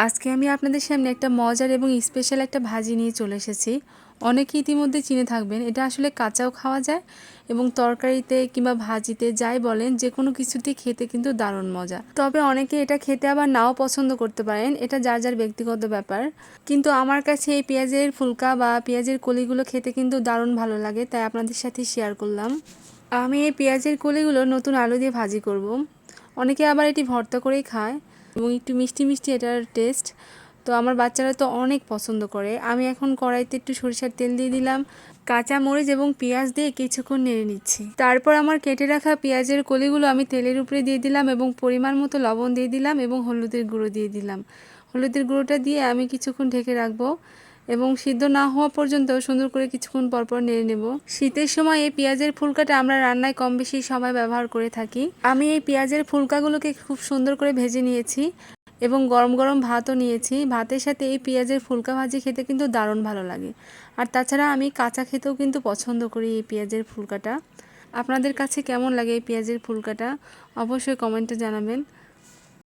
আজকে আমি আপনাদের সামনে একটা মজার এবং স্পেশাল একটা ভাজি নিয়ে চলে এসেছি। অনেকে ইতিমধ্যে চিনে থাকবেন, এটা আসলে কাঁচাও খাওয়া যায় এবং তরকারিতে কিংবা ভাজিতে যাই বলেন যে কোনো কিছুতেই খেতে কিন্তু দারুণ মজা। তবে অনেকে এটা খেতে আবার নাও পছন্দ করতে পারেন, এটা যার যার ব্যক্তিগত ব্যাপার। কিন্তু আমার কাছে এই পেঁয়াজের ফুলকা বা পেঁয়াজের কলিগুলো খেতে কিন্তু দারুণ ভালো লাগে, তাই আপনাদের সাথে শেয়ার করলাম। আমি এই পেঁয়াজের কলিগুলো নতুন আলু দিয়ে ভাজি করব। অনেকে আবার এটি ভর্তা করেই খায় এবং একটু মিষ্টি মিষ্টি এটার টেস্ট। তো আমার বাচ্চারা তো অনেক পছন্দ করে। আমি এখন কড়াইতে একটু সরিষার তেল দিয়ে দিলাম, কাঁচা মরিচ এবং পেঁয়াজ দিয়ে কিছুক্ষণ নেড়ে নিচ্ছি। তারপর আমার কেটে রাখা পেঁয়াজের কলিগুলো আমি তেলের উপরে দিয়ে দিলাম এবং পরিমাণ মতো লবণ দিয়ে দিলাম এবং হলুদের গুঁড়ো দিয়ে দিলাম। হলুদের গুঁড়োটা দিয়ে আমি কিছুক্ষণ ঢেকে রাখবো এবং সিদ্ধ না হওয়া পর্যন্ত সুন্দর করে কিছুক্ষণ পরপর নেড়ে নেব। শীতের সময় এই পেঁয়াজের ফুলকাটা আমরা রান্নায় কম বেশি সময় ব্যবহার করে থাকি। আমি এই পেঁয়াজের ফুলকাগুলোকে খুব সুন্দর করে ভেজে নিয়েছি এবং গরম গরম ভাতও নিয়েছি। ভাতের সাথে এই পেঁয়াজের ফুলকা ভাজি খেতে কিন্তু দারুণ ভালো লাগে। আর তাছাড়া আমি কাঁচা খেতেও কিন্তু পছন্দ করি এই পেঁয়াজের ফুলকাটা। আপনাদের কাছে কেমন লাগে এই পেঁয়াজের ফুলকাটা অবশ্যই কমেন্টে জানাবেন।